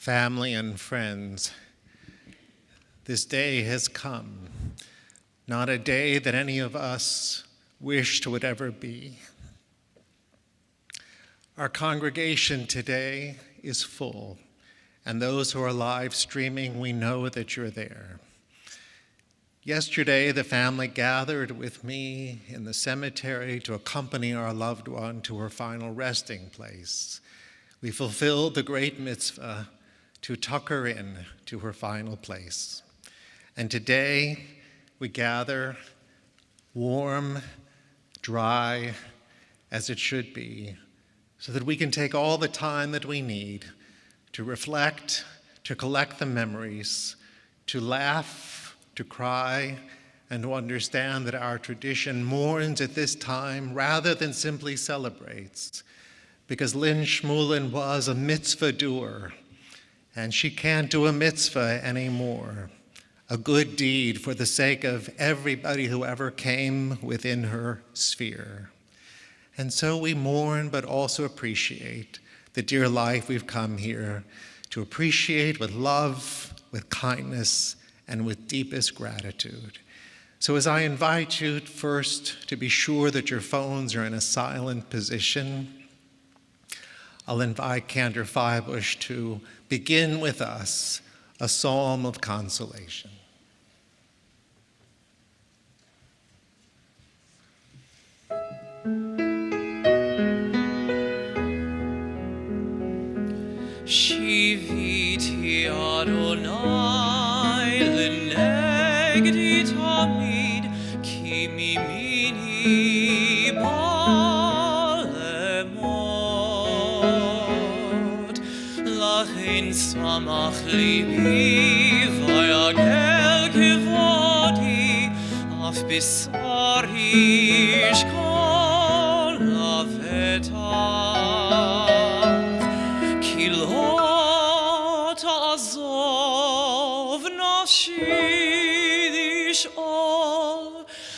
family and friends, this day has come, not a day that any of us wished would ever be. Our congregation today is full, and those who are live streaming, we know that you're there. Yesterday, the family gathered with me in the cemetery to accompany our loved one to her final resting place. We fulfilled the great mitzvah to tuck her in to her final place. And today, we gather warm, dry, as it should be, so that we can take all the time that we need to reflect, to collect the memories, to laugh, to cry, and to understand that our tradition mourns at this time rather than simply celebrates. Because Lynn Schmulen was a mitzvah doer, and she can't do a mitzvah anymore, a good deed for the sake of everybody who ever came within her sphere. And so we mourn, but also appreciate the dear life we've come here to appreciate with love, with kindness, and with deepest gratitude. So as I invite you first to be sure that your phones are in a silent position, I'll invite Cantor Feibush to begin with us a psalm of consolation. Shiviti Adonai lenegdi tamid ki mimini balemot lachin samach libi vayagel kivodi af bisari shkol avetav ki lo ta'azov nafshi lish'ol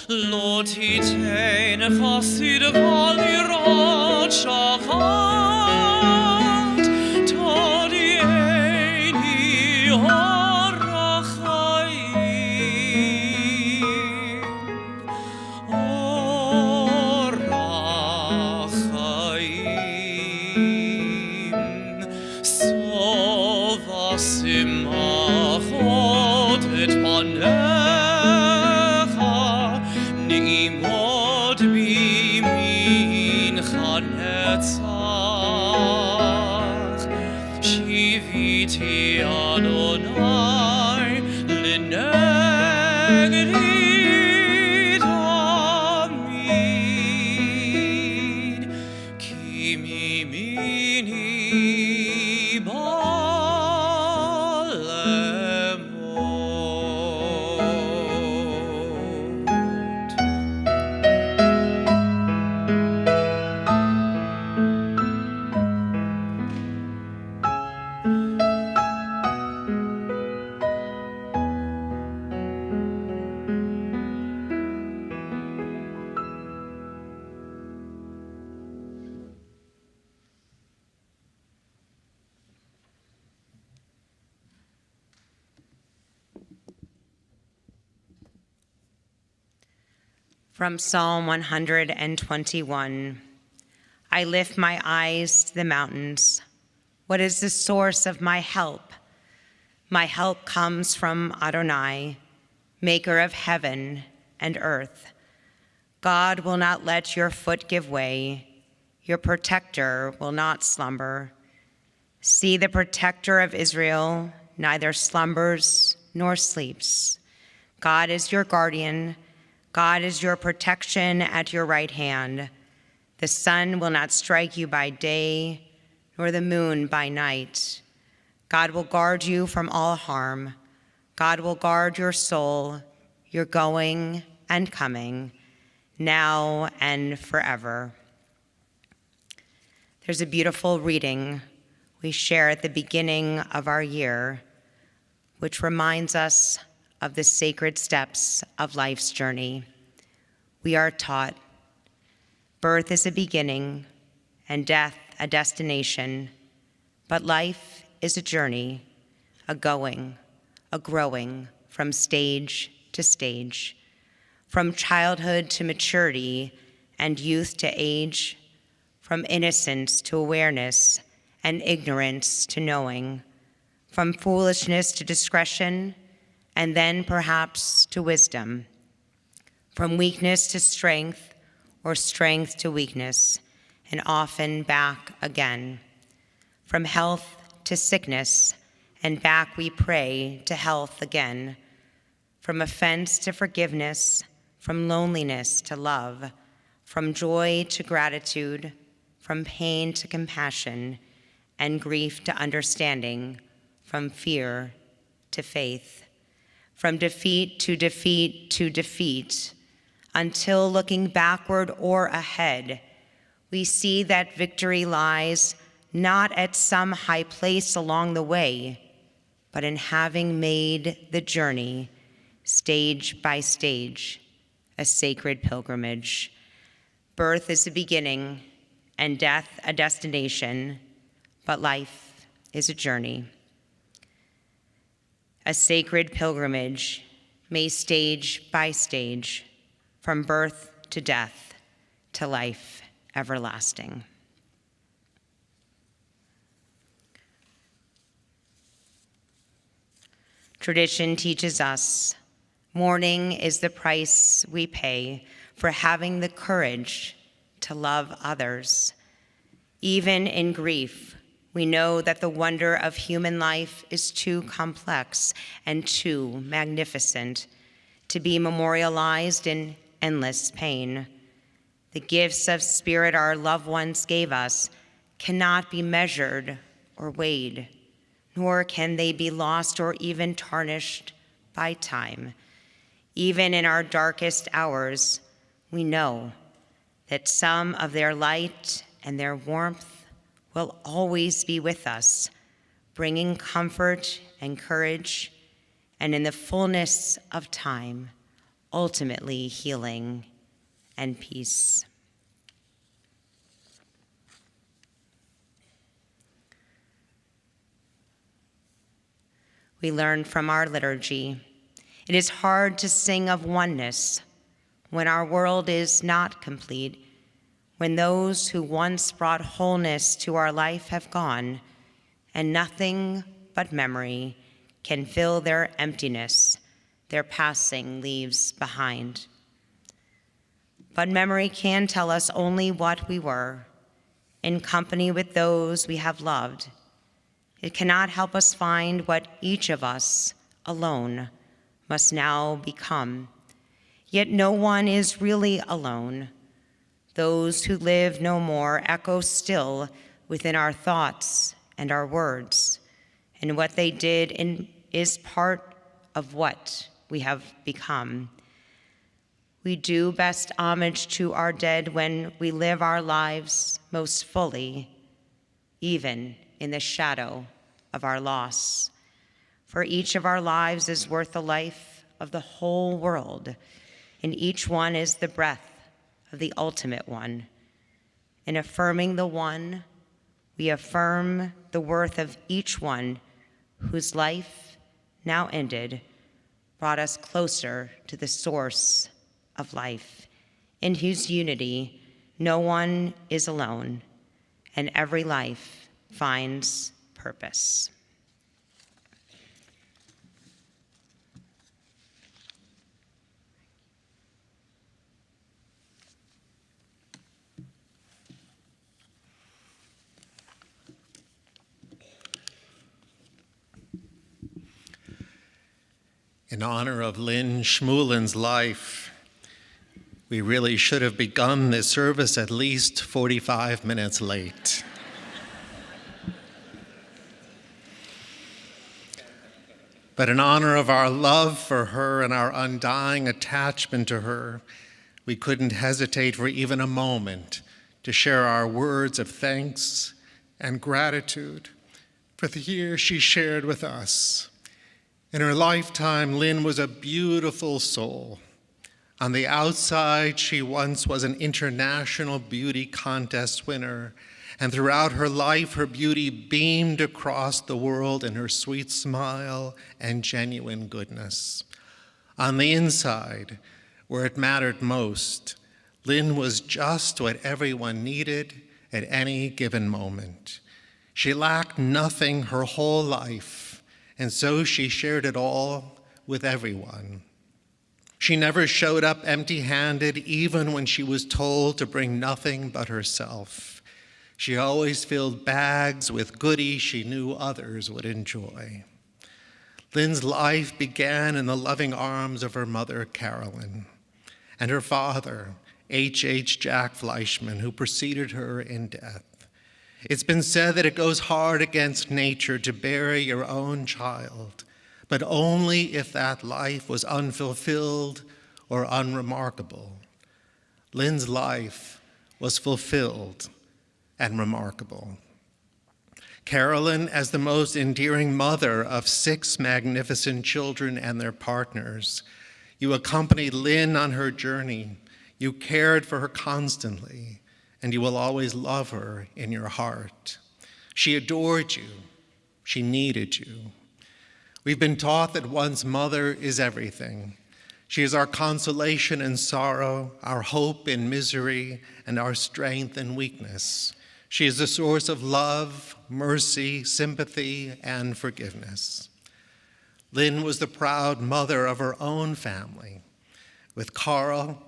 lo titein chasidcha lirot shavat todi'eni orachayim simachot et panecha ni'imot bimincha netzach shiviti Adonai lenegdi tamid ki mimini From Psalm 121, I lift my eyes to the mountains. What is the source of my help? My help comes from Adonai, maker of heaven and earth. God will not let your foot give way. Your protector will not slumber. See, the protector of Israel neither slumbers nor sleeps. God is your guardian. God is your protection at your right hand. The sun will not strike you by day, nor the moon by night. God will guard you from all harm. God will guard your soul, your going and coming, now and forever. There's a beautiful reading we share at the beginning of our year, which reminds us of the sacred steps of life's journey. We are taught birth is a beginning and death a destination, but life is a journey, a going, a growing from stage to stage, from childhood to maturity and youth to age, from innocence to awareness and ignorance to knowing, from foolishness to discretion, and then perhaps to wisdom, from weakness to strength or strength to weakness, and often back again, from health to sickness, and back we pray to health again, from offense to forgiveness, from loneliness to love, from joy to gratitude, from pain to compassion, and grief to understanding, from fear to faith, from defeat to defeat to defeat, until looking backward or ahead, we see that victory lies not at some high place along the way, but in having made the journey stage by stage, a sacred pilgrimage. Birth is a beginning and death a destination, but life is a journey. A sacred pilgrimage may stage by stage, from birth to death to life everlasting. Tradition teaches us mourning is the price we pay for having the courage to love others. Even in grief, we know that the wonder of human life is too complex and too magnificent to be memorialized in endless pain. The gifts of spirit our loved ones gave us cannot be measured or weighed, nor can they be lost or even tarnished by time. Even in our darkest hours, we know that some of their light and their warmth will always be with us, bringing comfort and courage, and in the fullness of time, ultimately healing and peace. We learn from our liturgy, it is hard to sing of oneness when our world is not complete, when those who once brought wholeness to our life have gone, and nothing but memory can fill their emptiness their passing leaves behind. But memory can tell us only what we were, in company with those we have loved. It cannot help us find what each of us alone must now become. Yet no one is really alone. Those who live no more echo still within our thoughts and our words, and what they did is part of what we have become. We do best homage to our dead when we live our lives most fully, even in the shadow of our loss. For each of our lives is worth the life of the whole world, and each one is the breath of the ultimate one. In affirming the one, we affirm the worth of each one whose life, now ended, brought us closer to the source of life, in whose unity no one is alone, and every life finds purpose. In honor of Lynn Schmulen's life, we really should have begun this service at least 45 minutes late. But in honor of our love for her and our undying attachment to her, we couldn't hesitate for even a moment to share our words of thanks and gratitude for the years she shared with us. In her lifetime, Lynn was a beautiful soul. On the outside, she once was an international beauty contest winner And throughout her life, her beauty beamed across the world in her sweet smile and genuine goodness. On the inside, where it mattered most, Lynn was just what everyone needed at any given moment. She lacked nothing her whole life, and so she shared it all with everyone. She never showed up empty-handed, even when she was told to bring nothing but herself. She always filled bags with goodies she knew others would enjoy. Lynn's life began in the loving arms of her mother, Carolyn, and her father, H. Jack Fleischman, who preceded her in death. It's been said that it goes hard against nature to bury your own child, but only if that life was unfulfilled or unremarkable. Lynn's life was fulfilled and remarkable. Carolyn, as the most endearing mother of 6 magnificent children and their partners, you accompanied Lynn on her journey. You cared for her constantly, and you will always love her in your heart. She adored you. She needed you. We've been taught that one's mother is everything. She is our consolation in sorrow, our hope in misery, and our strength in weakness. She is the source of love, mercy, sympathy, and forgiveness. Lynn was the proud mother of her own family. With Carl,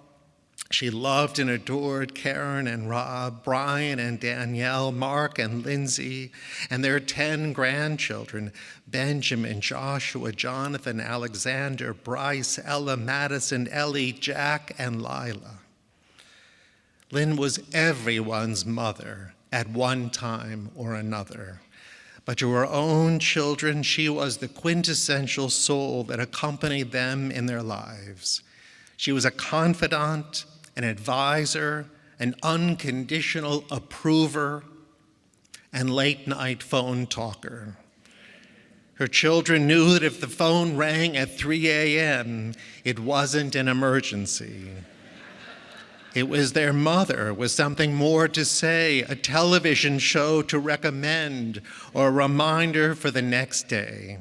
she loved and adored Karen and Rob, Brian and Danielle, Mark and Lindsay, and their 10 grandchildren, Benjamin, Joshua, Jonathan, Alexander, Bryce, Ella, Madison, Ellie, Jack, and Lila. Lynn was everyone's mother at one time or another. But to her own children, she was the quintessential soul that accompanied them in their lives. She was a confidant, an advisor, an unconditional approver, and late-night phone talker. Her children knew that if the phone rang at 3 a.m., it wasn't an emergency. It was their mother with something more to say, a television show to recommend, or a reminder for the next day.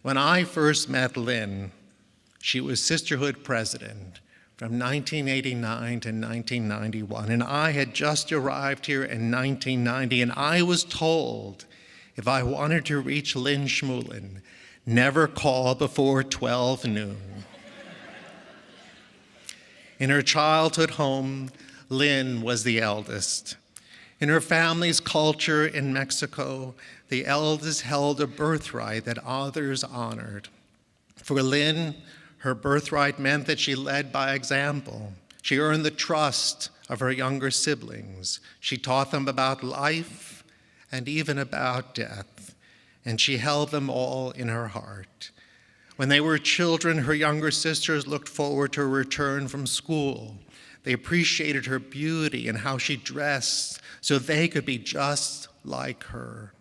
When I first met Lynn, she was Sisterhood president from 1989 to 1991, and I had just arrived here in 1990, and I was told if I wanted to reach Lynn Schmulen, never call before 12 noon. In her childhood home, Lynn was the eldest. In her family's culture in Mexico, the eldest held a birthright that others honored. For Lynn, her birthright meant that she led by example. She earned the trust of her younger siblings. She taught them about life and even about death, and she held them all in her heart. When they were children, her younger sisters looked forward to her return from school. They appreciated her beauty and how she dressed so they could be just like her.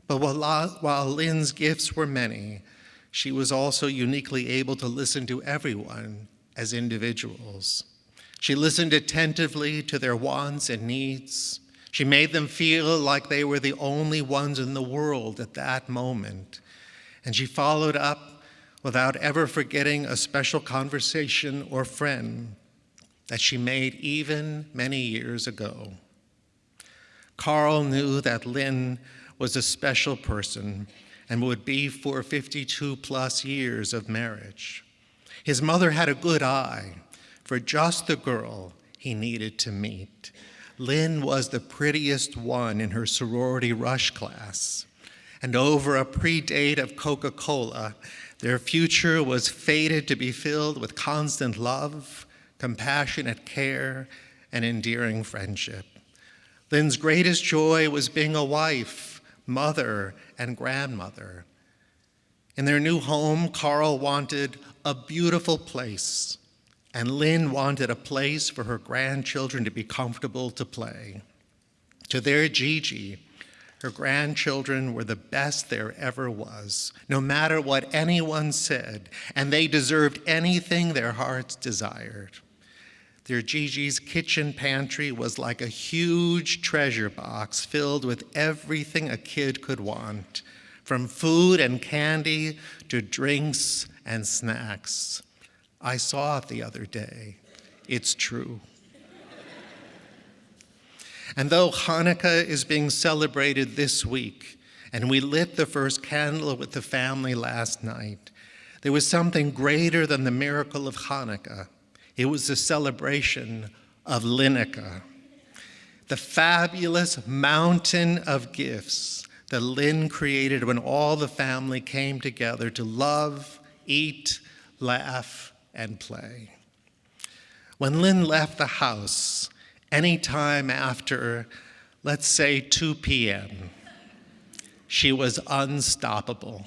But while Lynn's gifts were many, she was also uniquely able to listen to everyone as individuals. She listened attentively to their wants and needs. She made them feel like they were the only ones in the world at that moment. And she followed up without ever forgetting a special conversation or friend that she made even many years ago. Carl knew that Lynn was a special person and would be for 52 plus years of marriage. His mother had a good eye for just the girl he needed to meet. Lynn was the prettiest one in her sorority rush class, and over a pre-date of Coca-Cola, their future was fated to be filled with constant love, compassionate care, and endearing friendship. Lynn's greatest joy was being a wife, mother, and grandmother. In their new home, Carl wanted a beautiful place, and Lynn wanted a place for her grandchildren to be comfortable to play. To their Gigi, her grandchildren were the best there ever was, no matter what anyone said, and they deserved anything their hearts desired. Their Gigi's kitchen pantry was like a huge treasure box filled with everything a kid could want, from food and candy to drinks and snacks. I saw it the other day. It's true. And though Hanukkah is being celebrated this week, and we lit the first candle with the family last night, there was something greater than the miracle of Hanukkah. It was a celebration of Lineker, the fabulous mountain of gifts that Lynn created when all the family came together to love, eat, laugh, and play. When Lynn left the house, any time after, let's say 2 p.m., she was unstoppable,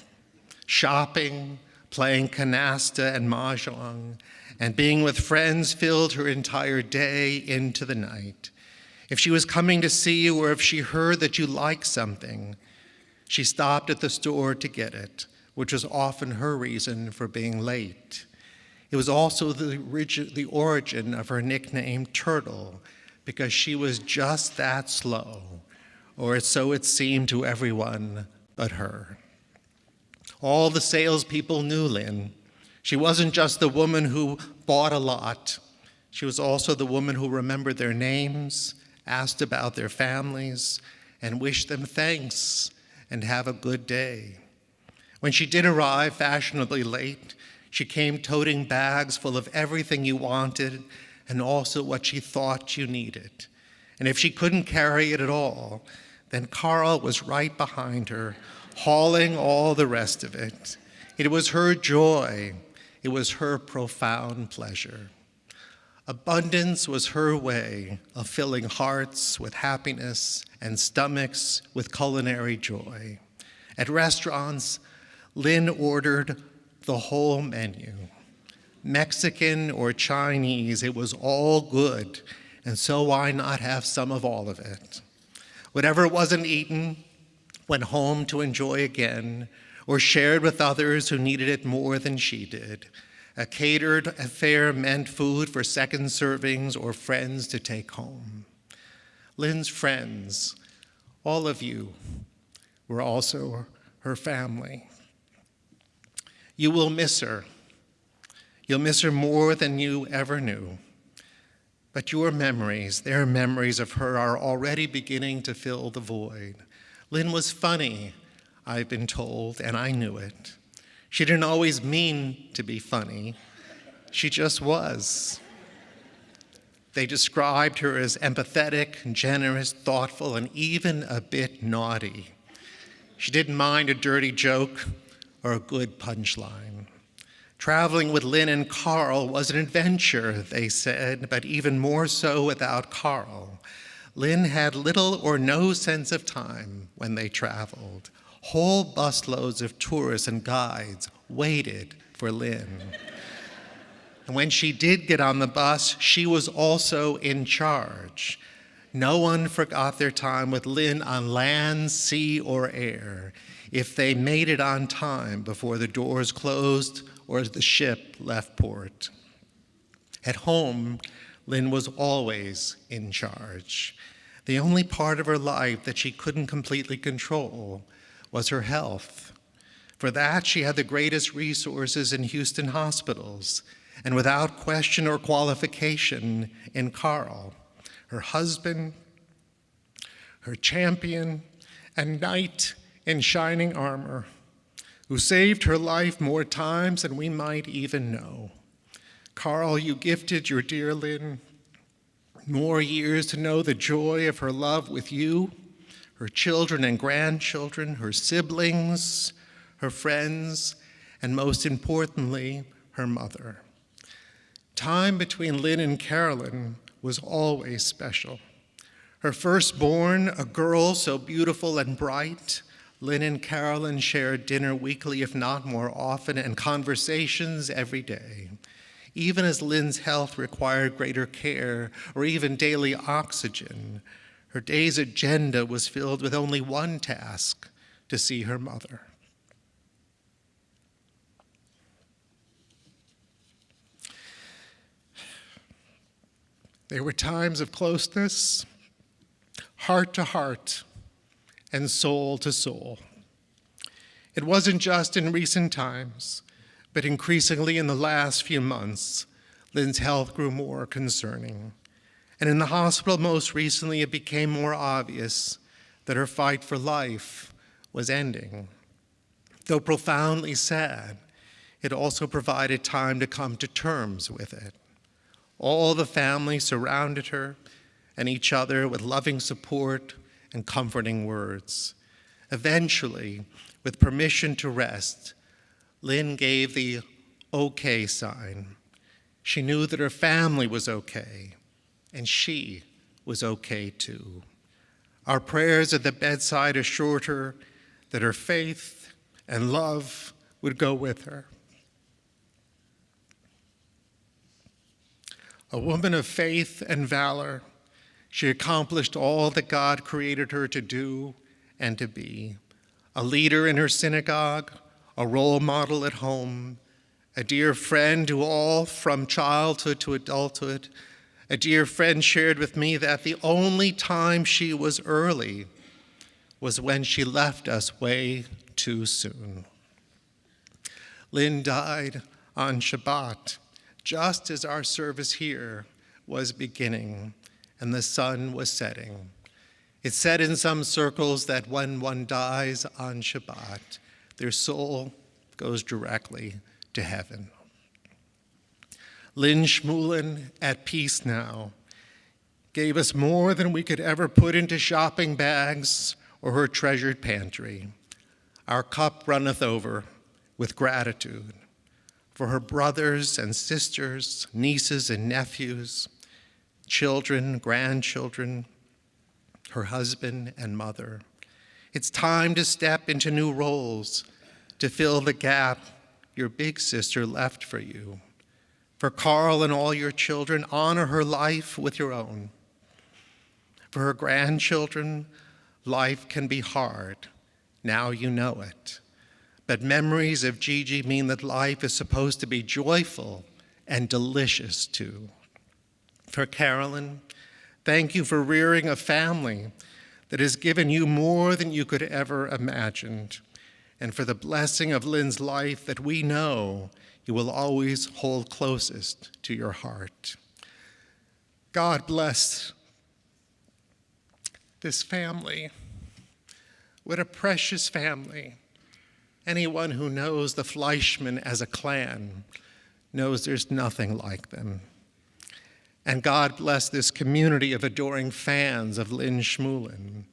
shopping, playing canasta and mahjong, and being with friends filled her entire day into the night. If she was coming to see you or if she heard that you liked something, she stopped at the store to get it, which was often her reason for being late. It was also the origin of her nickname, Turtle, because she was just that slow, or so it seemed to everyone but her. All the salespeople knew Lynn. She wasn't just the woman who bought a lot. She was also the woman who remembered their names, asked about their families, and wished them thanks and have a good day. When she did arrive fashionably late, she came toting bags full of everything you wanted and also what she thought you needed. And if she couldn't carry it at all, then Carl was right behind her, hauling all the rest of it. It was her joy. It was her profound pleasure. Abundance was her way of filling hearts with happiness and stomachs with culinary joy. At restaurants, Lynn ordered the whole menu. Mexican or Chinese, it was all good, and so why not have some of all of it? Whatever wasn't eaten went home to enjoy again, or shared with others who needed it more than she did. A catered affair meant food for second servings or friends to take home. Lynn's friends, all of you, were also her family. You will miss her. You'll miss her more than you ever knew. But your memories, their memories of her, are already beginning to fill the void. Lynn was funny, I've been told, and I knew it. She didn't always mean to be funny. She just was. They described her as empathetic, generous, thoughtful, and even a bit naughty. She didn't mind a dirty joke or a good punchline. Traveling with Lynn and Carl was an adventure, they said, but even more so without Carl. Lynn had little or no sense of time when they traveled. Whole busloads of tourists and guides waited for Lynn. And when she did get on the bus, she was also in charge. No one forgot their time with Lynn on land, sea, or air, if they made it on time before the doors closed or the ship left port. At home, Lynn was always in charge. The only part of her life that she couldn't completely control was her health. For that, she had the greatest resources in Houston hospitals, and without question or qualification, in Carl, her husband, her champion, and knight in shining armor, who saved her life more times than we might even know. Carl, you gifted your dear Lynn more years to know the joy of her love with you, her children and grandchildren, her siblings, her friends, and most importantly, her mother. Time between Lynn and Carolyn was always special. Her firstborn, a girl so beautiful and bright, Lynn and Carolyn shared dinner weekly, if not more often, and conversations every day. Even as Lynn's health required greater care or even daily oxygen, her day's agenda was filled with only one task: to see her mother. They were times of closeness, heart to heart, and soul to soul. It wasn't just in recent times, but increasingly in the last few months, Lynn's health grew more concerning. And in the hospital most recently, it became more obvious that her fight for life was ending. Though profoundly sad, it also provided time to come to terms with it. All the family surrounded her and each other with loving support and comforting words. Eventually, with permission to rest, Lynn gave the okay sign. She knew that her family was okay, and she was okay too. Our prayers at the bedside assured her that her faith and love would go with her. A woman of faith and valor, she accomplished all that God created her to do and to be. A leader in her synagogue, a role model at home, a dear friend to all from childhood to adulthood. A dear friend shared with me that the only time she was early was when she left us way too soon. Lynn died on Shabbat, just as our service here was beginning and the sun was setting. It's said in some circles that when one dies on Shabbat, their soul goes directly to heaven. Lynn Schmulen, at peace now, gave us more than we could ever put into shopping bags or her treasured pantry. Our cup runneth over with gratitude for her brothers and sisters, nieces and nephews, children, grandchildren, her husband and mother. It's time to step into new roles to fill the gap your big sister left for you. For Carl and all your children, honor her life with your own. For her grandchildren, life can be hard. Now you know it. But memories of Gigi mean that life is supposed to be joyful and delicious too. For Carolyn, thank you for rearing a family that has given you more than you could ever imagine, and for the blessing of Lynn's life that we know you will always hold closest to your heart. God bless this family. What a precious family. Anyone who knows the Fleischman as a clan knows there's nothing like them. And God bless this community of adoring fans of Lynn Schmulen.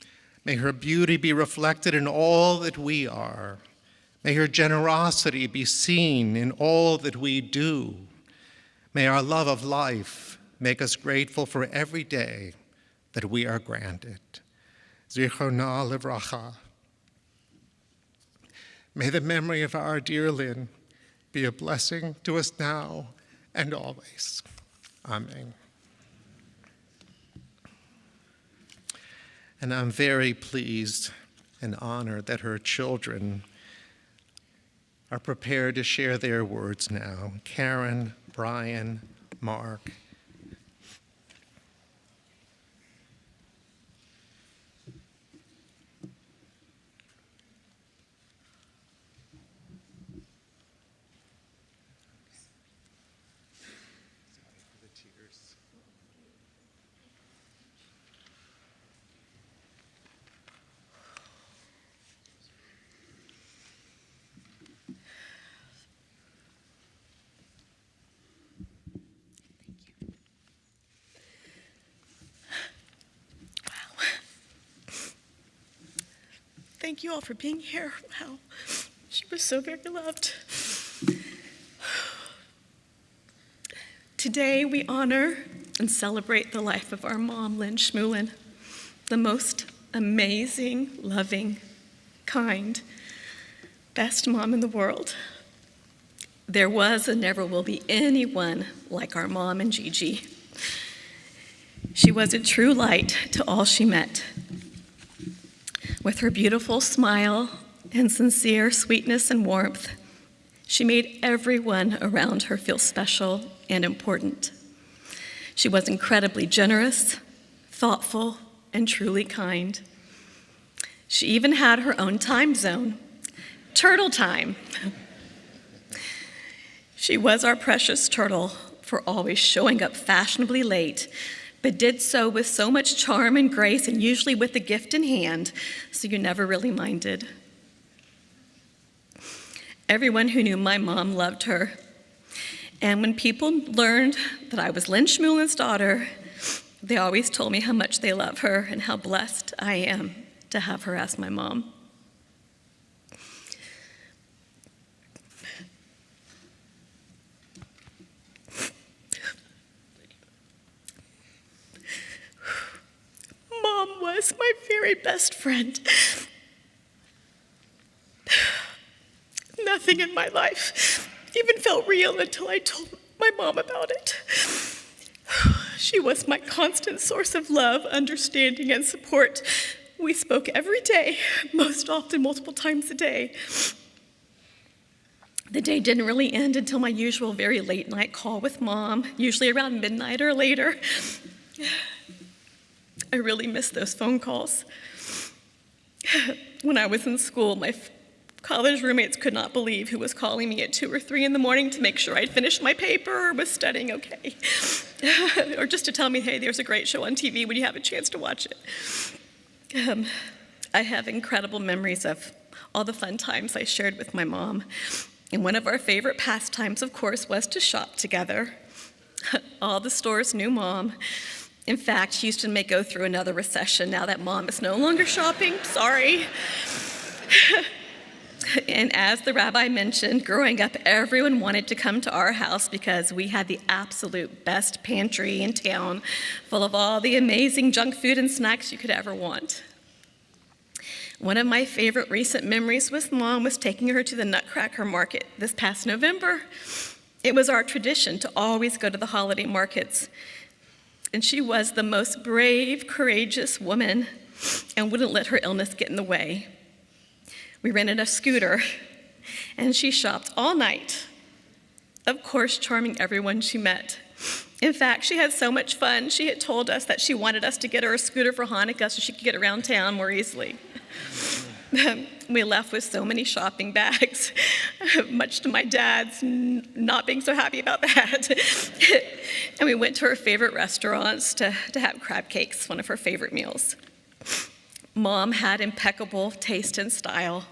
May her beauty be reflected in all that we are. May her generosity be seen in all that we do. May our love of life make us grateful for every day that we are granted. Zichronah livracha. May the memory of our dear Lynn be a blessing to us now and always. Amen. And I'm very pleased and honored that her children are prepared to share their words now. Karen, Brian, Mark. Thank you all for being here. Wow, she was so very loved. Today we honor and celebrate the life of our mom, Lynn Schmulen, the most amazing, loving, kind, best mom in the world. There was and never will be anyone like our mom and Gigi. She was a true light to all she met. With her beautiful smile and sincere sweetness and warmth, she made everyone around her feel special and important. She was incredibly generous, thoughtful, and truly kind. She even had her own time zone, turtle time. She was our precious turtle for always showing up fashionably late, but did so with so much charm and grace, and usually with a gift in hand, so you never really minded. Everyone who knew my mom loved her. And when people learned that I was Lynn Schmulen's daughter, they always told me how much they love her and how blessed I am to have her as my mom. Mom was my very best friend. Nothing in my life even felt real until I told my mom about it. She was my constant source of love, understanding, and support. We spoke every day, most often multiple times a day. The day didn't really end until my usual very late night call with Mom, usually around midnight or later. I really miss those phone calls. When I was in school, my college roommates could not believe who was calling me at 2 or 3 in the morning to make sure I'd finished my paper or was studying okay. Or just to tell me, hey, there's a great show on TV when you have a chance to watch it. I have incredible memories of all the fun times I shared with my mom. And one of our favorite pastimes, of course, was to shop together. All the stores knew Mom. In fact, Houston may go through another recession now that Mom is no longer shopping. Sorry. And as the rabbi mentioned, growing up, everyone wanted to come to our house because we had the absolute best pantry in town, full of all the amazing junk food and snacks you could ever want. One of my favorite recent memories with Mom was taking her to the Nutcracker Market this past November. It was our tradition to always go to the holiday markets. And she was the most brave, courageous woman and wouldn't let her illness get in the way. We rented a scooter, and she shopped all night, of course, charming everyone she met. In fact, she had so much fun, she had told us that she wanted us to get her a scooter for Hanukkah so she could get around town more easily. We left with so many shopping bags, much to my dad's not being so happy about that. And we went to her favorite restaurants to have crab cakes, one of her favorite meals. Mom had impeccable taste and style,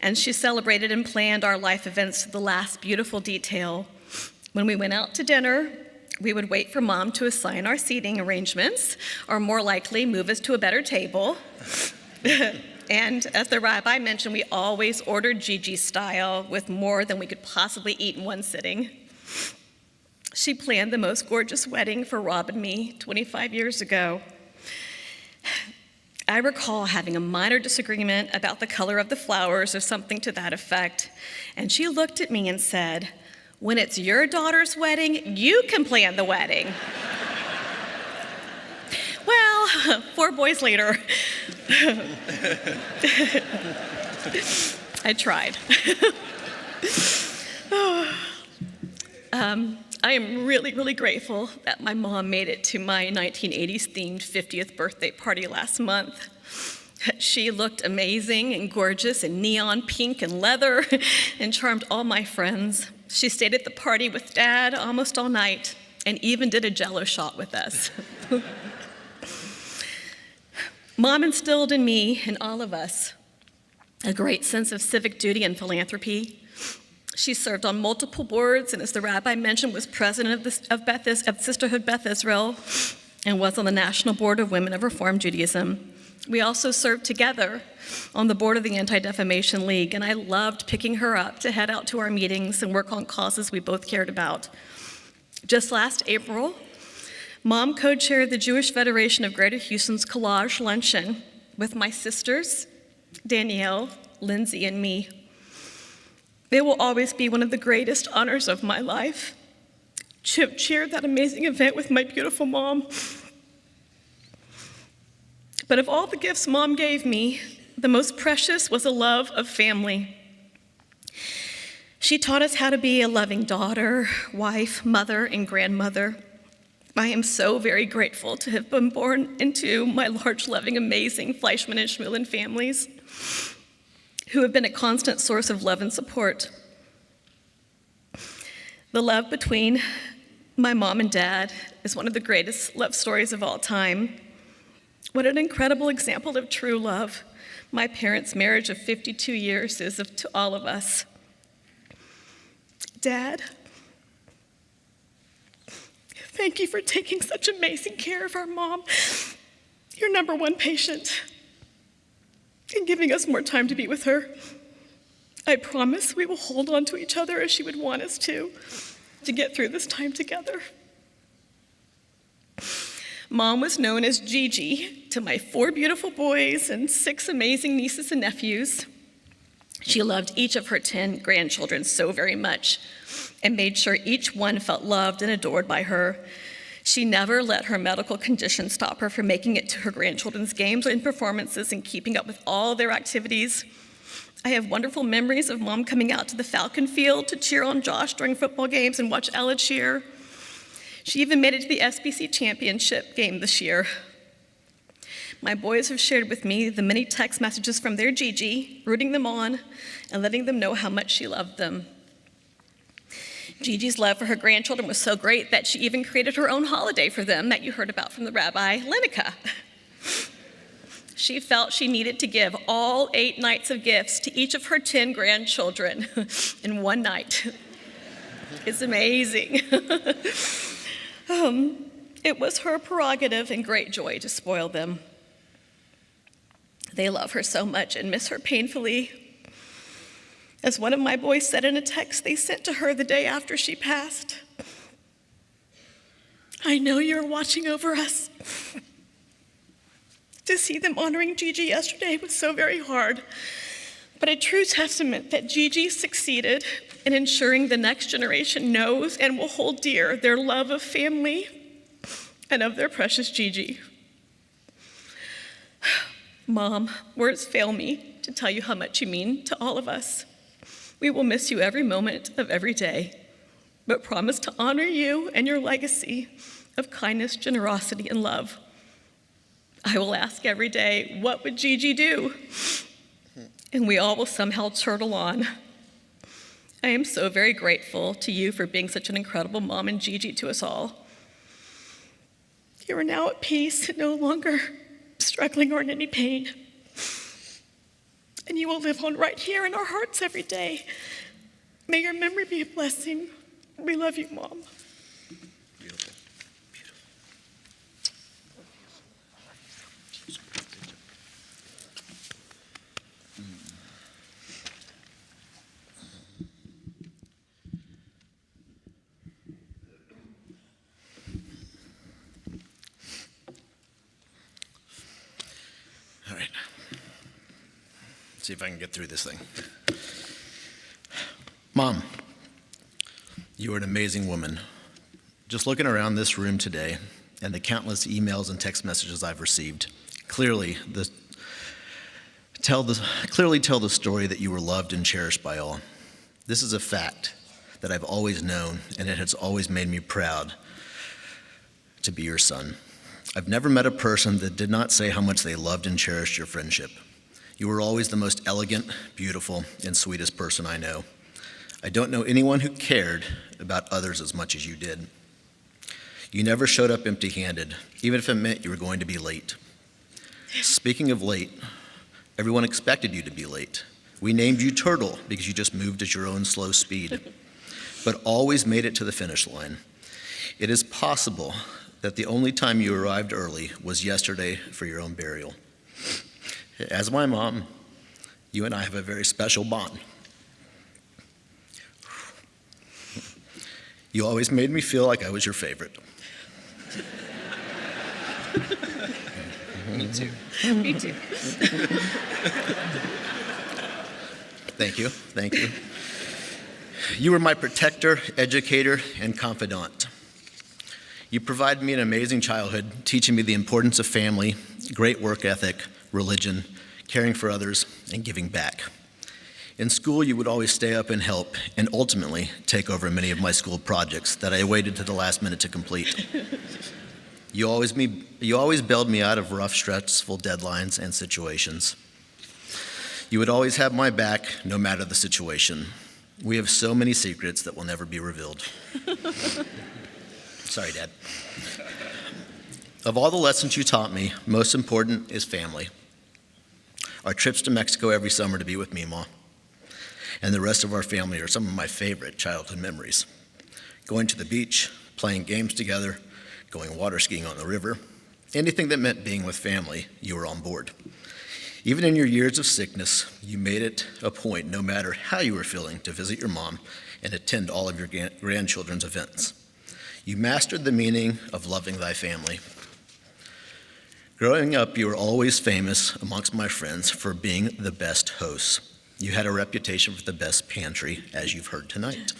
and she celebrated and planned our life events to the last beautiful detail. When we went out to dinner, we would wait for Mom to assign our seating arrangements, or more likely, move us to a better table. And as the rabbi mentioned, we always ordered Gigi style with more than we could possibly eat in one sitting. She planned the most gorgeous wedding for Rob and me 25 years ago. I recall having a minor disagreement about the color of the flowers or something to that effect, and she looked at me and said, "When it's your daughter's wedding, you can plan the wedding." Well, 4 boys later, I tried. I am really, really grateful that my mom made it to my 1980s themed 50th birthday party last month. She looked amazing and gorgeous in neon pink and leather and charmed all my friends. She stayed at the party with Dad almost all night and even did a Jell-O shot with us. Mom instilled in me and all of us a great sense of civic duty and philanthropy. She served on multiple boards, and as the rabbi mentioned, was president of Sisterhood Beth Israel, and was on the National Board of Women of Reform Judaism. We also served together on the board of the Anti-Defamation League, and I loved picking her up to head out to our meetings and work on causes we both cared about. Just last April, Mom co-chaired the Jewish Federation of Greater Houston's Collage Luncheon with my sisters, Danielle, Lindsay, and me. It will always be one of the greatest honors of my life to have chaired that amazing event with my beautiful mom. But of all the gifts Mom gave me, the most precious was a love of family. She taught us how to be a loving daughter, wife, mother, and grandmother. I am so very grateful to have been born into my large, loving, amazing Fleischman and Schmulen families, who have been a constant source of love and support. The love between my mom and dad is one of the greatest love stories of all time. What an incredible example of true love my parents' marriage of 52 years is to all of us. Dad, thank you for taking such amazing care of our mom, your number one patient, and giving us more time to be with her. I promise we will hold on to each other as she would want us to get through this time together. Mom was known as Gigi to my 4 beautiful boys and 6 amazing nieces and nephews. She loved each of her 10 grandchildren so very much and made sure each one felt loved and adored by her. She never let her medical condition stop her from making it to her grandchildren's games and performances and keeping up with all their activities. I have wonderful memories of Mom coming out to the Falcon Field to cheer on Josh during football games and watch Ella cheer. She even made it to the SBC championship game this year. My boys have shared with me the many text messages from their Gigi, rooting them on and letting them know how much she loved them. Gigi's love for her grandchildren was so great that she even created her own holiday for them that you heard about from the Rabbi Lenica. She felt she needed to give all 8 nights of gifts to each of her 10 grandchildren in one night. It's amazing. It was her prerogative and great joy to spoil them. They love her so much and miss her painfully. As one of my boys said in a text they sent to her the day after she passed, "I know you're watching over us." To see them honoring Gigi yesterday was so very hard, but a true testament that Gigi succeeded in ensuring the next generation knows and will hold dear their love of family and of their precious Gigi. Mom, words fail me to tell you how much you mean to all of us. We will miss you every moment of every day, but promise to honor you and your legacy of kindness, generosity, and love. I will ask every day, what would Gigi do? And we all will somehow turtle on. I am so very grateful to you for being such an incredible mom and Gigi to us all. You are now at peace and no longer struggling or in any pain. And you will live on right here in our hearts every day. May your memory be a blessing. We love you, Mom. Beautiful. All right. Let's see if I can get through this thing. Mom, you are an amazing woman. Just looking around this room today and the countless emails and text messages I've received, clearly tell the story that you were loved and cherished by all. This is a fact that I've always known, and it has always made me proud to be your son. I've never met a person that did not say how much they loved and cherished your friendship. You were always the most elegant, beautiful, and sweetest person I know. I don't know anyone who cared about others as much as you did. You never showed up empty-handed, even if it meant you were going to be late. Speaking of late, everyone expected you to be late. We named you Turtle because you just moved at your own slow speed, but always made it to the finish line. It is possible that the only time you arrived early was yesterday for your own burial. As my mom, you and I have a very special bond. You always made me feel like I was your favorite. Me too. Me too. Thank you. You were my protector, educator, and confidant. You provided me an amazing childhood, teaching me the importance of family, great work ethic, religion, caring for others, and giving back. In school, you would always stay up and help, and ultimately take over many of my school projects that I waited to the last minute to complete. You always bailed me out of rough, stressful deadlines and situations. You would always have my back, no matter the situation. We have so many secrets that will never be revealed. Sorry, Dad. Of all the lessons you taught me, most important is family. Our trips to Mexico every summer to be with Mima and the rest of our family are some of my favorite childhood memories. Going to the beach, playing games together, going water skiing on the river, anything that meant being with family, you were on board. Even in your years of sickness, you made it a point, no matter how you were feeling, to visit your mom and attend all of your grandchildren's events. You mastered the meaning of loving thy family. Growing up, you were always famous amongst my friends for being the best hosts. You had a reputation for the best pantry, as you've heard tonight.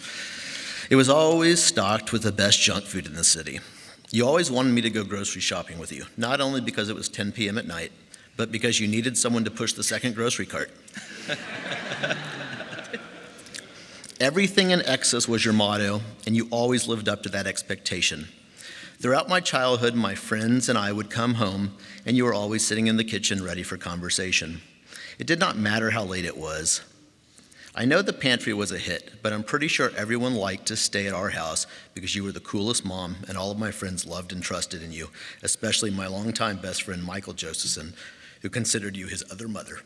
It was always stocked with the best junk food in the city. You always wanted me to go grocery shopping with you, not only because it was 10 p.m. at night, but because you needed someone to push the second grocery cart. Everything in excess was your motto, and you always lived up to that expectation. Throughout my childhood, my friends and I would come home, and you were always sitting in the kitchen ready for conversation. It did not matter how late it was. I know the pantry was a hit, but I'm pretty sure everyone liked to stay at our house because you were the coolest mom, and all of my friends loved and trusted in you, especially my longtime best friend, Michael Josephson, who considered you his other mother.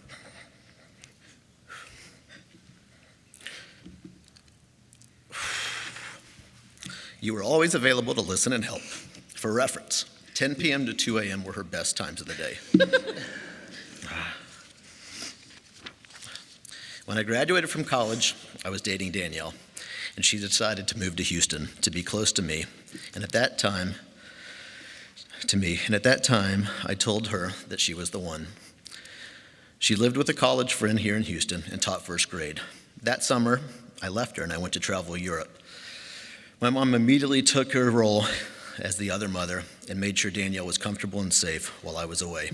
You were always available to listen and help. For reference, 10 p.m. to 2 a.m. were her best times of the day. When I graduated from college, I was dating Danielle, and she decided to move to Houston to be close to me. And at that time, I told her that she was the one. She lived with a college friend here in Houston and taught first grade. That summer, I left her and I went to travel Europe. My mom immediately took her role as the other mother and made sure Danielle was comfortable and safe while I was away.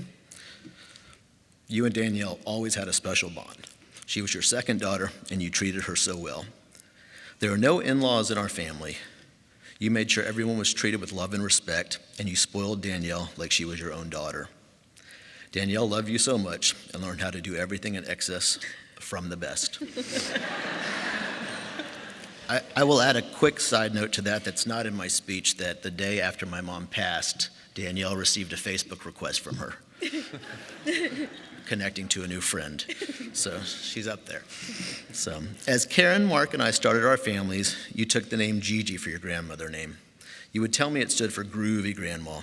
You and Danielle always had a special bond. She was your second daughter, and you treated her so well. There are no in-laws in our family. You made sure everyone was treated with love and respect, and you spoiled Danielle like she was your own daughter. Danielle loved you so much and learned how to do everything in excess from the best. I will add a quick side note to that that's not in my speech, that the day after my mom passed, Danielle received a Facebook request from her connecting to a new friend. So she's up there. So as Karen, Mark, and I started our families, you took the name Gigi for your grandmother name. You would tell me it stood for groovy grandma,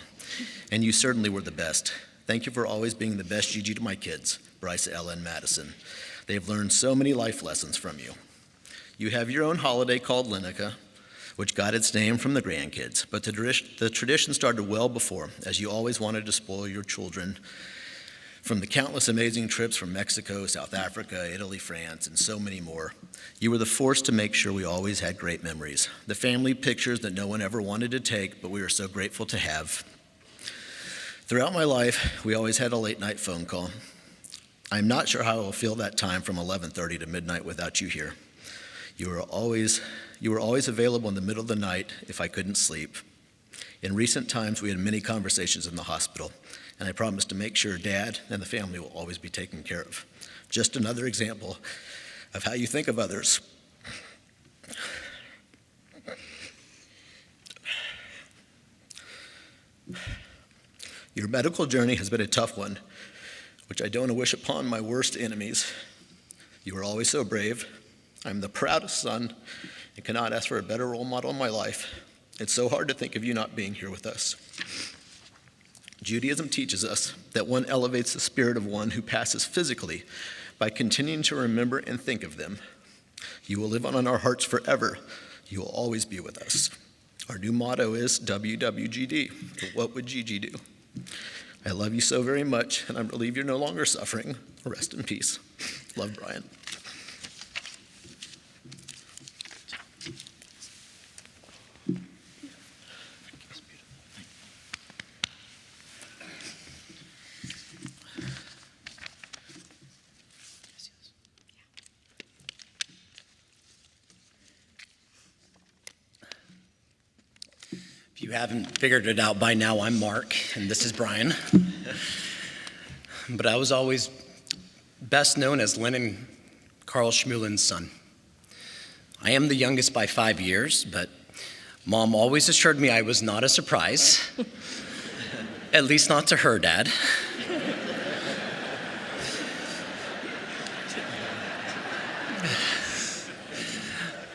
and you certainly were the best. Thank you for always being the best Gigi to my kids, Bryce, Ella, and Madison. They've learned so many life lessons from you. You have your own holiday called Linica, which got its name from the grandkids, but the tradition started well before, as you always wanted to spoil your children from the countless amazing trips from Mexico, South Africa, Italy, France, and so many more. You were the force to make sure we always had great memories. The family pictures that no one ever wanted to take, but we were so grateful to have. Throughout my life, we always had a late night phone call. I'm not sure how I will feel that time from 11:30 to midnight without you here. You were always available in the middle of the night if I couldn't sleep. In recent times, we had many conversations in the hospital, and I promised to make sure Dad and the family will always be taken care of. Just another example of how you think of others. Your medical journey has been a tough one, which I don't wish upon my worst enemies. You were always so brave. I'm the proudest son and cannot ask for a better role model in my life. It's so hard to think of you not being here with us. Judaism teaches us that one elevates the spirit of one who passes physically by continuing to remember and think of them. You will live on in our hearts forever. You will always be with us. Our new motto is WWGD, what would Gigi do? I love you so very much, and I believe you're no longer suffering. Rest in peace. Love, Brian. If you haven't figured it out by now, I'm Mark, and this is Brian. But I was always best known as Len and Carl Schmulen's son. I am the youngest by 5 years, but Mom always assured me I was not a surprise, at least not to her dad.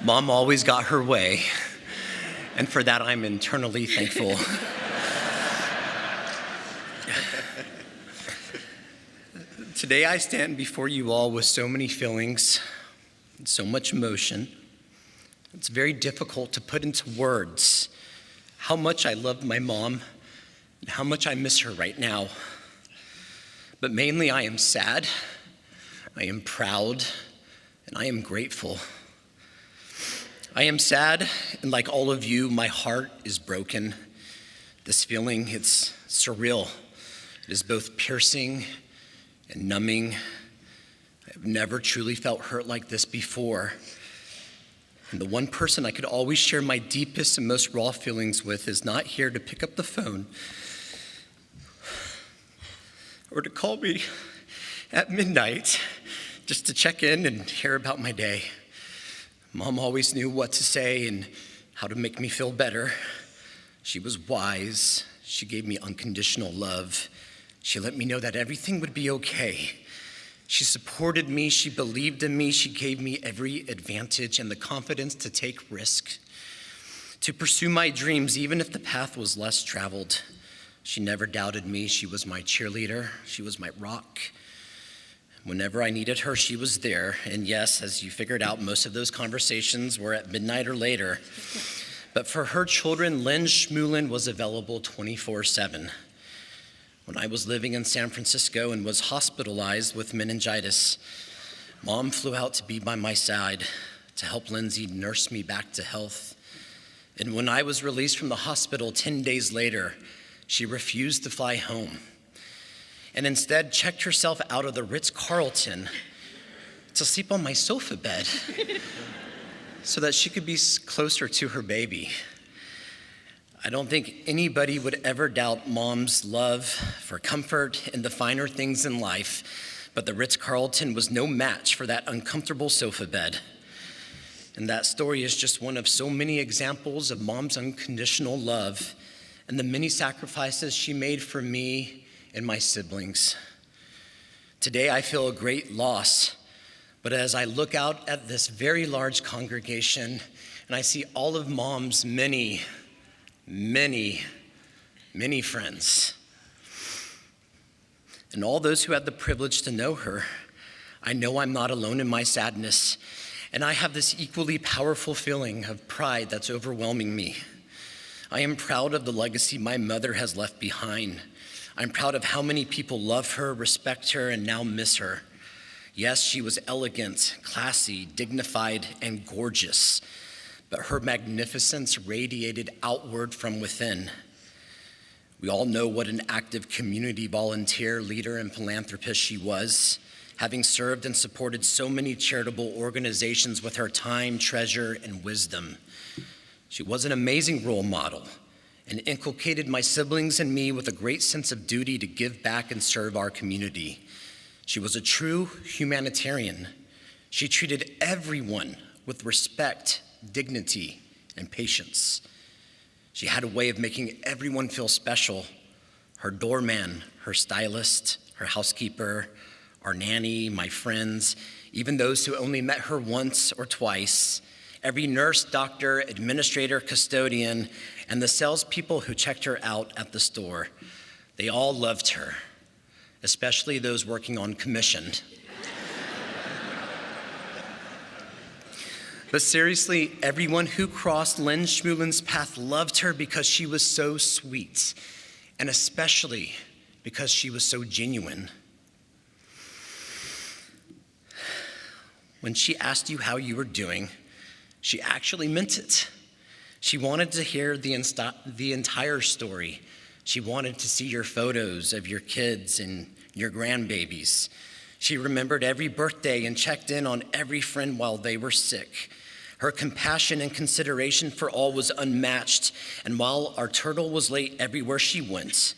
Mom always got her way, and for that I'm eternally thankful. Today I stand before you all with so many feelings, and so much emotion. It's very difficult to put into words how much I love my mom and how much I miss her right now. But mainly I am sad, I am proud, and I am grateful. I am sad, and like all of you, my heart is broken. This feeling, it's surreal. It is both piercing and numbing. I've never truly felt hurt like this before. And the one person I could always share my deepest and most raw feelings with is not here to pick up the phone or to call me at midnight just to check in and hear about my day. Mom always knew what to say and how to make me feel better. She was wise. She gave me unconditional love. She let me know that everything would be okay. She supported me. She believed in me. She gave me every advantage and the confidence to take risk, to pursue my dreams, even if the path was less traveled. She never doubted me. She was my cheerleader. She was my rock. Whenever I needed her, she was there. And yes, as you figured out, most of those conversations were at midnight or later. But for her children, Len Schmulen was available 24/7. When I was living in San Francisco and was hospitalized with meningitis, Mom flew out to be by my side to help Lindsay nurse me back to health. And when I was released from the hospital 10 days later, she refused to fly home and instead checked herself out of the Ritz-Carlton to sleep on my sofa bed so that she could be closer to her baby. I don't think anybody would ever doubt Mom's love for comfort and the finer things in life, but the Ritz-Carlton was no match for that uncomfortable sofa bed. And that story is just one of so many examples of Mom's unconditional love and the many sacrifices she made for me and my siblings. Today I feel a great loss, but as I look out at this very large congregation and I see all of Mom's many friends, and all those who had the privilege to know her, I know I'm not alone in my sadness, and I have this equally powerful feeling of pride that's overwhelming me. I am proud of the legacy my mother has left behind. I'm proud of how many people love her, respect her, and now miss her. Yes, she was elegant, classy, dignified, and gorgeous, but her magnificence radiated outward from within. We all know what an active community volunteer, leader, and philanthropist she was, having served and supported so many charitable organizations with her time, treasure, and wisdom. She was an amazing role model and inculcated my siblings and me with a great sense of duty to give back and serve our community. She was a true humanitarian. She treated everyone with respect, dignity, and patience. She had a way of making everyone feel special. Her doorman, her stylist, her housekeeper, our nanny, my friends, even those who only met her once or twice, every nurse, doctor, administrator, custodian, and the salespeople who checked her out at the store. They all loved her, especially those working on commission. But seriously, everyone who crossed Len Schmulen's path loved her because she was so sweet, and especially because she was so genuine. When she asked you how you were doing, she actually meant it. She wanted to hear the entire story. She wanted to see your photos of your kids and your grandbabies. She remembered every birthday and checked in on every friend while they were sick. Her compassion and consideration for all was unmatched, and while our turtle was late everywhere she went,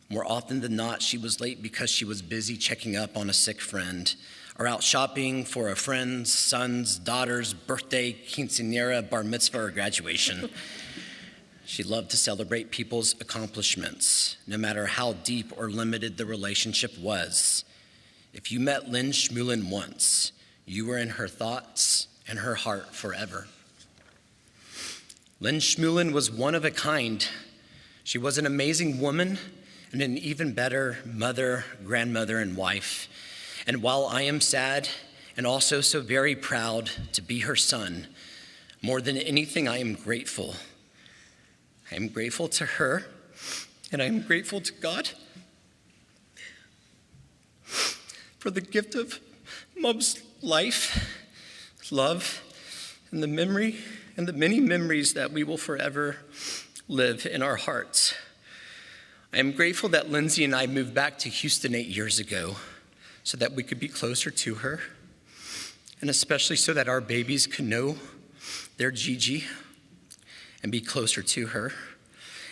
more often than not, she was late because she was busy checking up on a sick friend, or out shopping for a friend's son's daughter's birthday, quinceañera, bar mitzvah, or graduation. She loved to celebrate people's accomplishments, no matter how deep or limited the relationship was. If you met Lynn Schmulen once, you were in her thoughts and her heart forever. Lynn Schmulen was one of a kind. She was an amazing woman and an even better mother, grandmother, and wife. And while I am sad and also so very proud to be her son, more than anything, I am grateful. I am grateful to her, and I am grateful to God for the gift of Mom's life, love, and the many memories that we will forever live in our hearts. I am grateful that Lindsay and I moved back to Houston 8 years ago so that we could be closer to her, and especially so that our babies could know their Gigi and be closer to her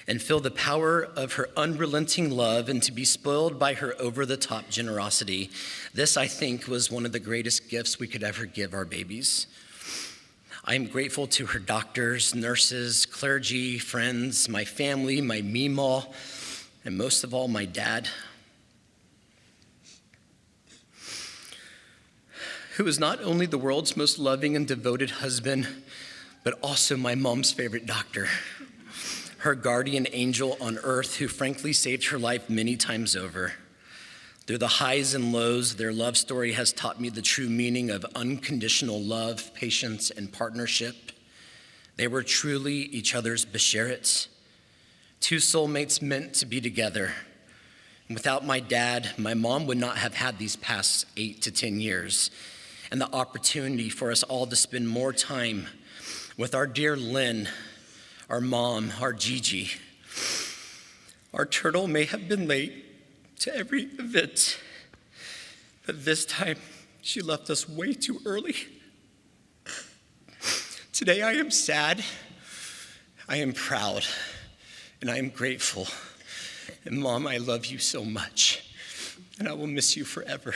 and feel the power of her unrelenting love and to be spoiled by her over-the-top generosity. This, I think, was one of the greatest gifts we could ever give our babies. I am grateful to her doctors, nurses, clergy, friends, my family, my meemaw, and most of all, my dad, who is not only the world's most loving and devoted husband, but also my mom's favorite doctor, her guardian angel on earth who frankly saved her life many times over. Through the highs and lows, their love story has taught me the true meaning of unconditional love, patience, and partnership. They were truly each other's b'sherets, two soulmates meant to be together. And without my dad, my mom would not have had these past 8 to 10 years and the opportunity for us all to spend more time with our dear Lynn, our mom, our Gigi. Our turtle may have been late to every event, but this time she left us way too early. Today I am sad, I am proud, and I am grateful. And Mom, I love you so much, and I will miss you forever.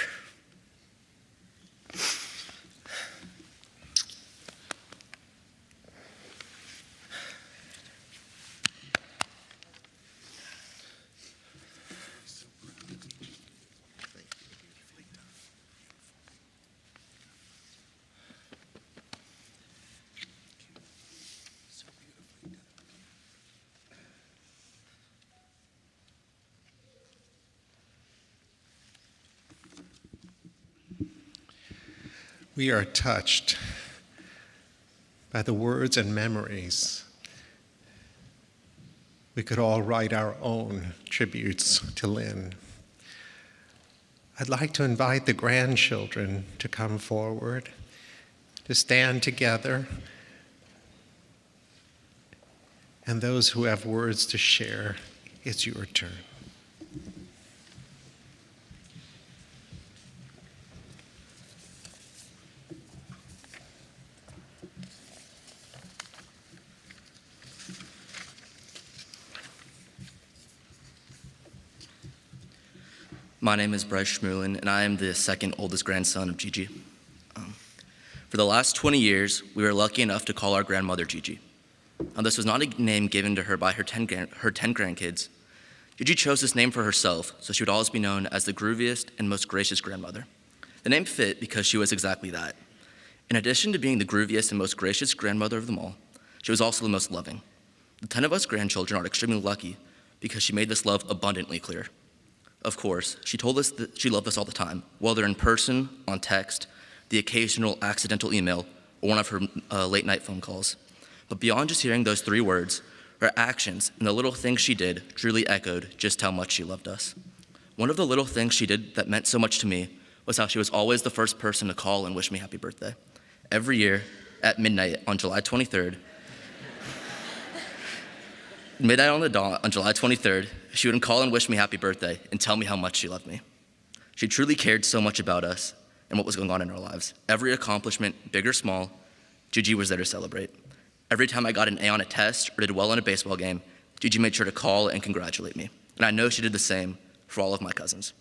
We are touched by the words and memories. We could all write our own tributes to Lynn. I'd like to invite the grandchildren to come forward, to stand together, and those who have words to share, it's your turn. My name is Bryce Schmulen, and I am the second oldest grandson of Gigi. For the last 20 years, we were lucky enough to call our grandmother Gigi. Now, this was not a name given to her by her 10 grandkids. Gigi chose this name for herself, so she would always be known as the grooviest and most gracious grandmother. The name fit because she was exactly that. In addition to being the grooviest and most gracious grandmother of them all, she was also the most loving. The 10 of us grandchildren are extremely lucky because she made this love abundantly clear. Of course, she told us that she loved us all the time, whether in person, on text, the occasional accidental email, or one of her late-night phone calls. But beyond just hearing those 3 words, her actions and the little things she did truly echoed just how much she loved us. One of the little things she did that meant so much to me was how she was always the first person to call and wish me happy birthday. Every year, at midnight on July 23rd, midnight on the dot on July 23rd, she would call and wish me happy birthday and tell me how much she loved me. She truly cared so much about us and what was going on in our lives. Every accomplishment, big or small, Gigi was there to celebrate. Every time I got an A on a test or did well in a baseball game, Gigi made sure to call and congratulate me. And I know she did the same for all of my cousins.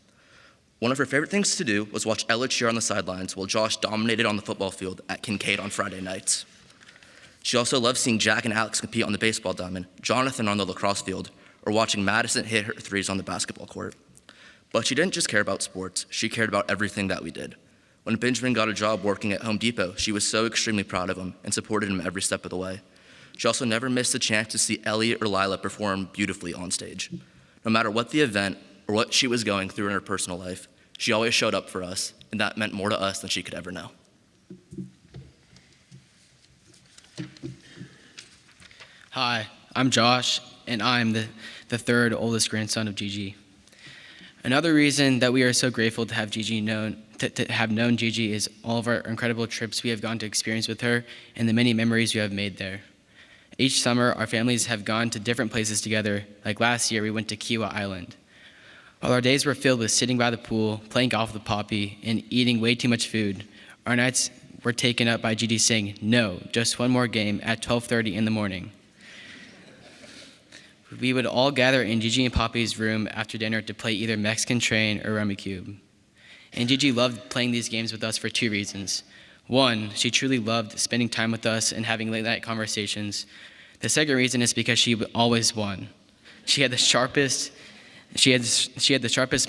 One of her favorite things to do was watch Ella cheer on the sidelines while Josh dominated on the football field at Kincaid on Friday nights. She also loved seeing Jack and Alex compete on the baseball diamond, Jonathan on the lacrosse field, or watching Madison hit her threes on the basketball court. But she didn't just care about sports, she cared about everything that we did. When Benjamin got a job working at Home Depot, she was so extremely proud of him and supported him every step of the way. She also never missed a chance to see Ellie or Lila perform beautifully on stage. No matter what the event or what she was going through in her personal life, she always showed up for us, and that meant more to us than she could ever know. Hi, I'm Josh, and I'm the third oldest grandson of Gigi. Another reason that we are so grateful to have Gigi known Gigi is all of our incredible trips we have gone to experience with her and the many memories we have made there. Each summer, our families have gone to different places together. Like last year, we went to Kiawah Island. While our days were filled with sitting by the pool, playing golf with Poppy, and eating way too much food, our nights were taken up by Gigi saying, "No, just one more game" at 12:30 in the morning. We would all gather in Gigi and Poppy's room after dinner to play either Mexican Train or Rummy Cube. And Gigi loved playing these games with us for two reasons. One, she truly loved spending time with us and having late night conversations. The second reason is because she always won. She had the sharpest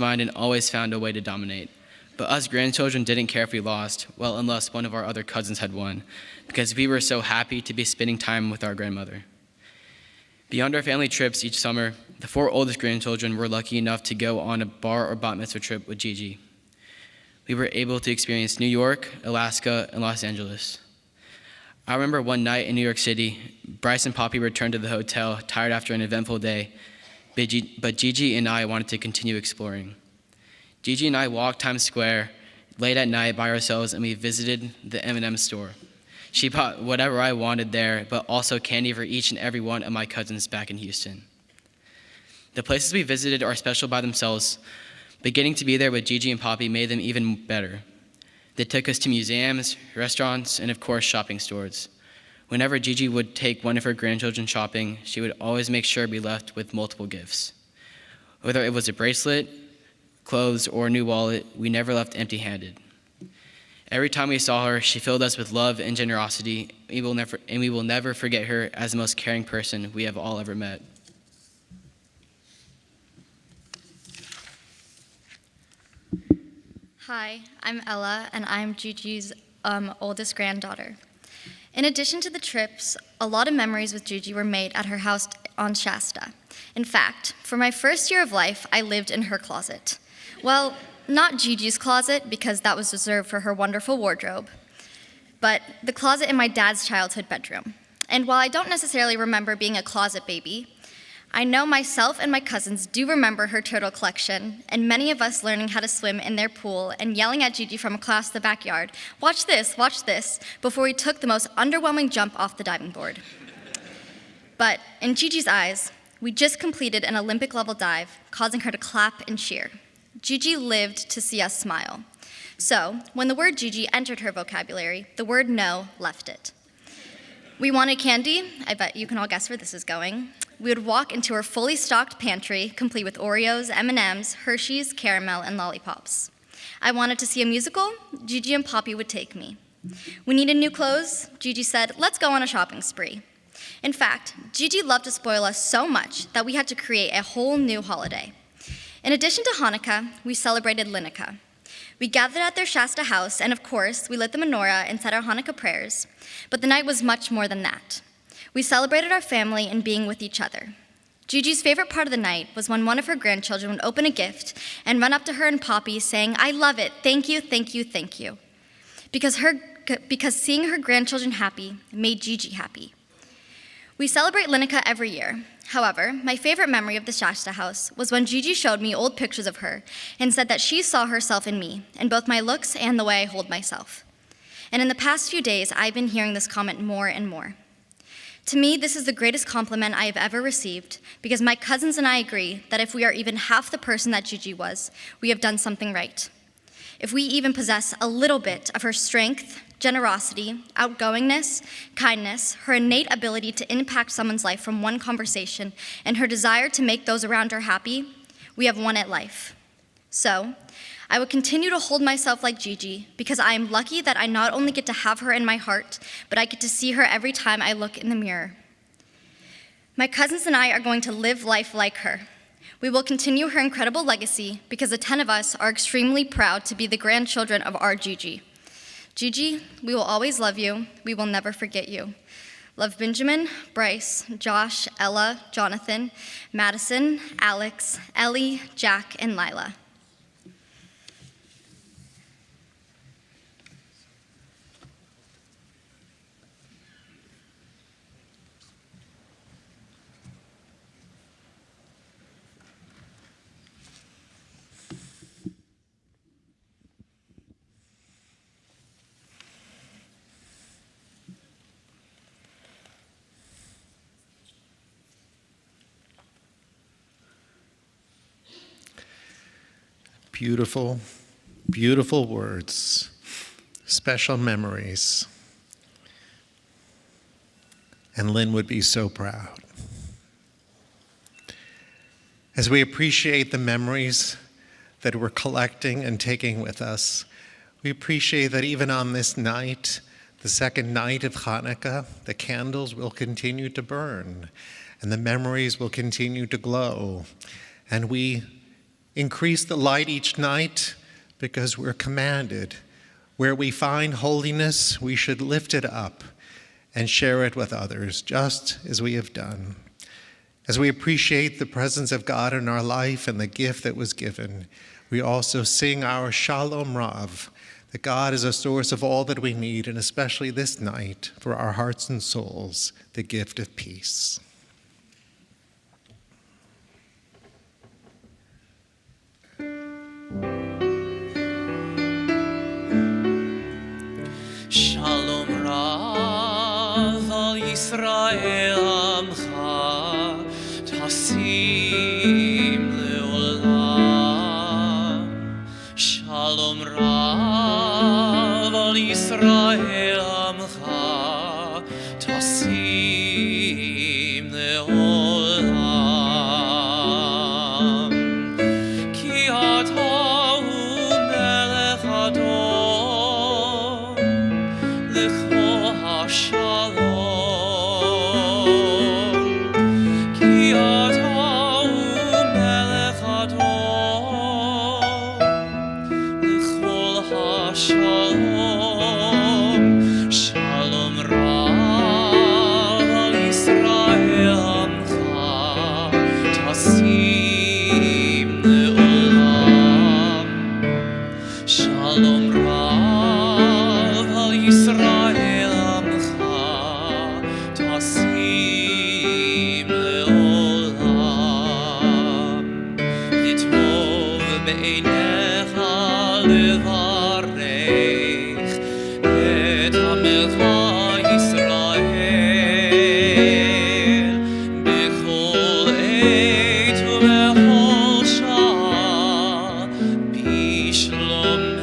mind and always found a way to dominate. But us grandchildren didn't care if we lost, well, unless one of our other cousins had won, because we were so happy to be spending time with our grandmother. Beyond our family trips each summer, the four oldest grandchildren were lucky enough to go on a bar or bat mitzvah trip with Gigi. We were able to experience New York, Alaska, and Los Angeles. I remember one night in New York City, Bryce and Poppy returned to the hotel, tired after an eventful day, but Gigi and I wanted to continue exploring. Gigi and I walked Times Square late at night by ourselves, and we visited the M&M store. She bought whatever I wanted there, but also candy for each and every one of my cousins back in Houston. The places we visited are special by themselves, but getting to be there with Gigi and Poppy made them even better. They took us to museums, restaurants, and of course, shopping stores. Whenever Gigi would take one of her grandchildren shopping, she would always make sure we left with multiple gifts. Whether it was a bracelet, clothes, or a new wallet, we never left empty-handed. Every time we saw her, she filled us with love and generosity, and we will never forget her as the most caring person we have all ever met. Hi, I'm Ella, and I'm Gigi's oldest granddaughter. In addition to the trips, a lot of memories with Gigi were made at her house on Shasta. In fact, for my first year of life, I lived in her closet. Well, not Gigi's closet, because that was reserved for her wonderful wardrobe, but the closet in my dad's childhood bedroom. And while I don't necessarily remember being a closet baby, I know myself and my cousins do remember her turtle collection, and many of us learning how to swim in their pool and yelling at Gigi from across the backyard, watch this," before we took the most underwhelming jump off the diving board. But in Gigi's eyes, we just completed an Olympic-level dive, causing her to clap and cheer. Gigi lived to see us smile. So, when the word Gigi entered her vocabulary, the word no left it. We wanted candy. I bet you can all guess where this is going. We would walk into her fully stocked pantry, complete with Oreos, M&Ms, Hershey's, caramel, and lollipops. I wanted to see a musical. Gigi and Poppy would take me. We needed new clothes. Gigi said, "Let's go on a shopping spree." In fact, Gigi loved to spoil us so much that we had to create a whole new holiday. In addition to Hanukkah, we celebrated Lineika. We gathered at their Shasta house, and of course, we lit the menorah and said our Hanukkah prayers. But the night was much more than that. We celebrated our family and being with each other. Gigi's favorite part of the night was when one of her grandchildren would open a gift and run up to her and Poppy saying, "I love it, thank you, thank you, thank you." Because seeing her grandchildren happy made Gigi happy. We celebrate Lineika every year. However, my favorite memory of the Shasta house was when Gigi showed me old pictures of her and said that she saw herself in me, in both my looks and the way I hold myself. And in the past few days, I've been hearing this comment more and more. To me, this is the greatest compliment I have ever received, because my cousins and I agree that if we are even half the person that Gigi was, we have done something right. If we even possess a little bit of her strength, generosity, outgoingness, kindness, her innate ability to impact someone's life from one conversation, and her desire to make those around her happy, we have won at life. So, I will continue to hold myself like Gigi because I am lucky that I not only get to have her in my heart, but I get to see her every time I look in the mirror. My cousins and I are going to live life like her. We will continue her incredible legacy because the 10 of us are extremely proud to be the grandchildren of our Gigi. Gigi, we will always love you. We will never forget you. Love Benjamin, Bryce, Josh, Ella, Jonathan, Madison, Alex, Ellie, Jack, and Lila. Beautiful, beautiful words, special memories. And Lynn would be so proud. As we appreciate the memories that we're collecting and taking with us, we appreciate that even on this night, the second night of Hanukkah, the candles will continue to burn and the memories will continue to glow. And we increase the light each night because we're commanded. Where we find holiness, we should lift it up and share it with others, just as we have done. As we appreciate the presence of God in our life and the gift that was given, we also sing our Shalom Rav, that God is a source of all that we need, and especially this night, for our hearts and souls, the gift of peace. Shalom Rav al Yisrael Amcha Tasim Leolam. Shalom Rav al Yisrael Amcha Tasim Leolam. Ki ata hu melech adon L'cho hashalom. Ki ata hu melech adon L'chol hashalom. Shalom Rav al Yisrael Amcha Tasim Leolam. Shalom Rav al Yisrael Amcha Tasim Leolam. V'tov be'einecha levarech et Amelcha Yisrael b'chol עת ובכל שעה בשלומך.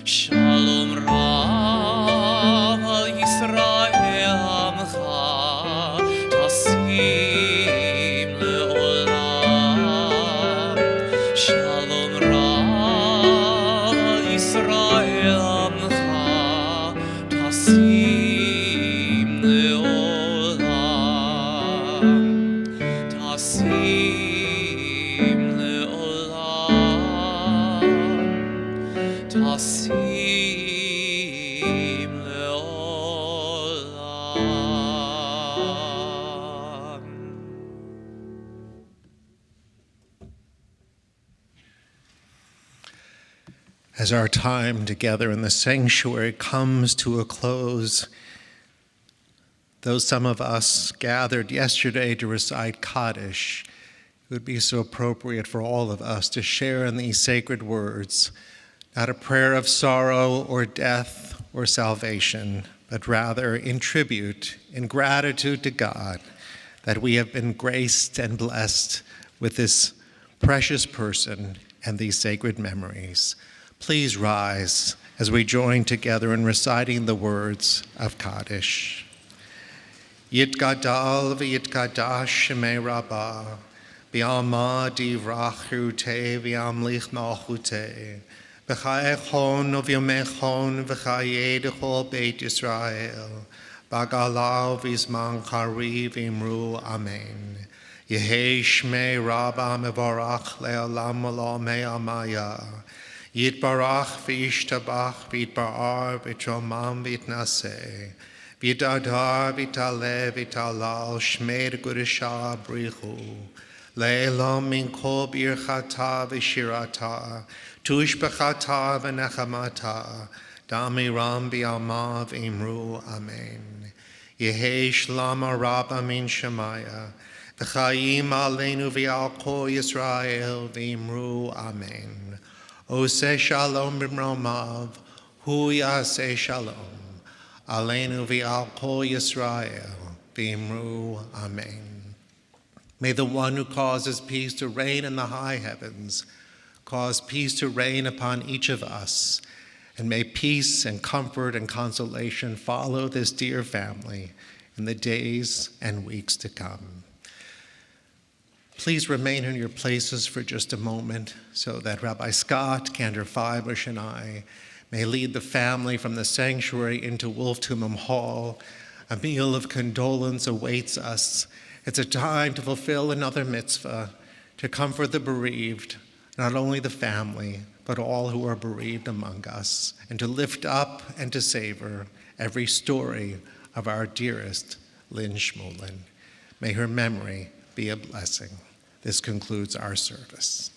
Shalom Rav al Yisrael Amcha Tasim Leolam. Shalom Rav al Yisrael Amcha Tasim Leolam. Tasim Leolam. Tasim Leolam. As our time together in the sanctuary comes to a close, though some of us gathered yesterday to recite Kaddish, it would be so appropriate for all of us to share in these sacred words, not a prayer of sorrow or death or salvation, but rather in tribute, in gratitude to God, that we have been graced and blessed with this precious person and these sacred memories. Please rise as we join together in reciting the words of Kaddish. Yitgadal v'yitgadash shemei Rabbah, b'alma divrach te v'amlich malchute, b'chayechon v'yomechon v'chayei dechol Beit Israel, b'galav v'zman kariv v'imru amen. Yehei shmei Rabbah mevarach le'olam v'lo me'amaya, Yitbarach v'yishtabach v'yitbarar v'tromam v'yitnaseh, v'yitadar v'yitale v'yitalal shmei d'gudisha brichu, le'elam min kol birchata v'shirata, tushbechata v'nechamata, damiram v'yalma v'imru amen. Yehei shlama Rabbah min Shemaya, v'chayim aleinu v'yal kol Yisrael v'imru amen. Oseh shalom b'mromav, hu yaseh shalom, aleinu v'al kol Yisrael, v'imru amen. May the one who causes peace to reign in the high heavens cause peace to reign upon each of us, and may peace and comfort and consolation follow this dear family in the days and weeks to come. Please remain in your places for just a moment so that Rabbi Scott, Cantor Feibush, and I may lead the family from the sanctuary into Wolf Tumim Hall. A meal of condolence awaits us. It's a time to fulfill another mitzvah, to comfort the bereaved, not only the family, but all who are bereaved among us, and to lift up and to savor every story of our dearest Lynn Schmulen. May her memory be a blessing. This concludes our service.